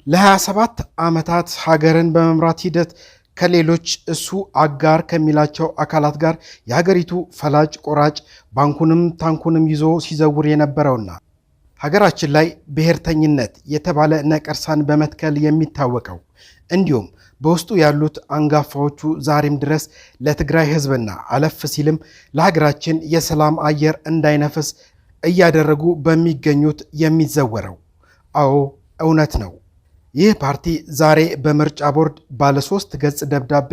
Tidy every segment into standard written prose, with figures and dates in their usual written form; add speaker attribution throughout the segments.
Speaker 1: ለ27 ዓመታት ሀገርን በመምራት ሂደት ከሌሎች እሱ አጋር ከሚላቸው አካላት ጋር የሀገሪቱ ፈላጭ ቆራጭ ባንኩንም ታንኩንም ይዞ ሲዘውር የነበረውና ሀገራችን ላይ ብሔርተኝነት የተባለ ነቀርሳን በመትከል የሚታወቀው እንዲሁም በውስጡ ያሉት አንጋፋዎቹ ዛሬም ድረስ ለትግራይ ሕዝብና አለፍ ሲልም ለሀገራችን የሰላም አየር እንዳይነፍስ እያደረጉ በሚገኙት የሚዘወረው አዎ እውነት ነው። ይህ ፓርቲ ዛሬ በምርጫ ቦርድ ባለ 3 ገጽ ደብዳቤ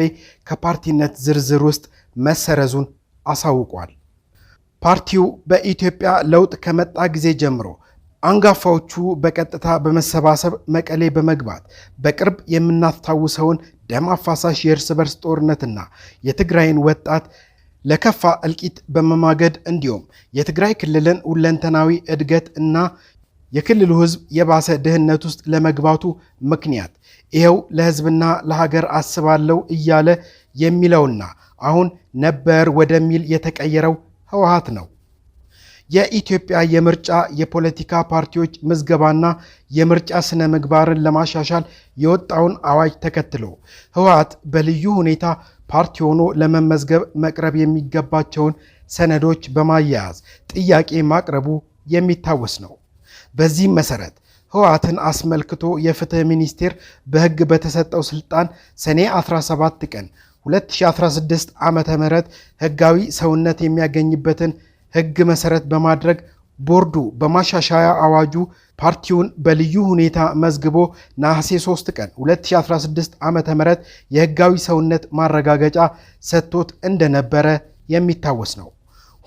Speaker 1: ከፓርቲነት ዝርዝር ውስጥ መሰረዙን አሳውቋል። ፓርቲው በኢትዮጵያ ለውጥ ከመጣ ጊዜ ጀምሮ አንጋፋዎቹ በቀጥታ በመሰባሰብ መቀሌ በመግባት በቅርብ የምናስታውሰውን ደም አፋሳሽ የእርስ በርስ ጦርነትና የትግራይን ወጣት ለከፋ እልቂት በመማገድ እንዲሁም የትግራይ ክልልን ሁለንተናዊ እድገት እና የክልሉ ሕዝብ የባሰ ድህነት ውስጥ ለመግባቱ ምክንያት ይሄው ለሕዝብና ለሀገር አስባለው እያለ የሚለውና አሁን ነበር ወደሚል የተቀየረው ህወሓት ነው። የኢትዮጵያ የምርጫ የፖለቲካ ፓርቲዎች ምዝገባና የምርጫ ስነ ምግባርን ለማሻሻል የወጣውን አዋጅ ተከትሎ ህወሓት በልዩ ሁኔታ ፓርቲ ሆኖ ለመመዝገብ መቅረብ የሚገባቸውን ሰነዶች በማያያዝ ጥያቄ ማቅረቡ የሚታወስ ነው። በዚህም መሰረት ህወሓትን አስመልክቶ የፍትህ ሚኒስቴር በህግ በተሰጠው ስልጣን ሰኔ 17 ቀን 2016 ዓመተ ምህረት ህጋዊ ሰውነት የሚያገኝበትን ህግ መሰረት በማድረግ ቦርዱ በማሻሻያ አዋጁ ፓርቲውን በልዩ ሁኔታ መዝግቦ ነሐሴ 3 ቀን 2016 ዓመተ ምህረት የህጋዊ ሰውነት ማረጋገጫ ሰጥቶት እንደነበረ የሚታወስ ነው።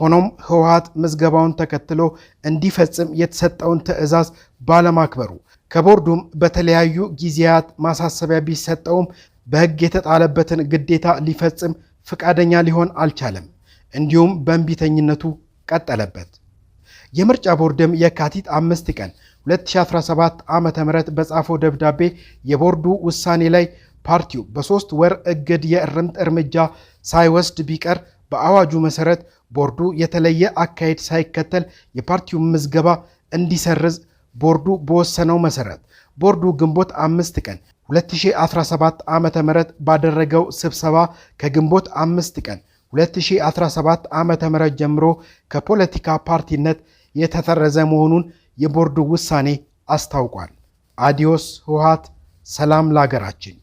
Speaker 1: ሆኖም ህወሓት ምዝገባውን ተከትሎ እንዲፈጽም የተሰጠውን ትዕዛዝ ባለማክበሩ ከቦርዱም በተለያዩ ጊዜያት ማሳሰቢያ ቢሰጠውም በህግ የተጣለበትን ግዴታ ሊፈጽም ፈቃደኛ ሊሆን አልቻለም። እንዲሁም በእንቢተኝነቱ ቀጠለበት። የምርጫ ቦርድም የካቲት 5 ቀን 2017 ዓመተ ምህረት በጻፈው ደብዳቤ የቦርዱ ውሳኔ ላይ ፓርቲው በ3 ወር እግድ የእርምት እርምጃ ሳይወስድ ቢቀር በአዋጁ መሰረት ቦርዱ የተለየ አካሄድ ሳይከተል የፓርቲውን ምዝገባ እንዲሰርዝ ቦርዱ በወሰነው መሰረት ቦርዱ ግንቦት 5 ቀን 2017 ዓመተ ምህረት ባደረገው ስብሰባ ከግንቦት 5 ቀን 2017 ዓመተ ምህረት ጀምሮ ከፖለቲካ ፓርቲነት የተሰረዘ መሆኑን የቦርዱ ውሳኔ አስታውቋል። አዲዮስ ህወሓት፣ ሰላም ለሀገራችን።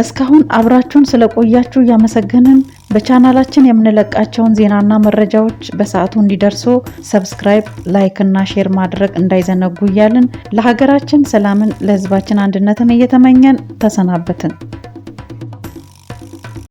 Speaker 2: እስካሁን አብራችሁን ስለቆያችሁ ያመሰግንን። በቻናላችን የምንለቃቸውን ዜናና መረጃዎች በሰዓቱ እንዲደርሱ ሰብስክራይብ፣ ላይክ እና ሼር ማድረግ እንዳይዘነጉ እያልን ለሀገራችን ሰላምን ለህዝባችን አንድነትን እየተመኘን ተሰናበትን።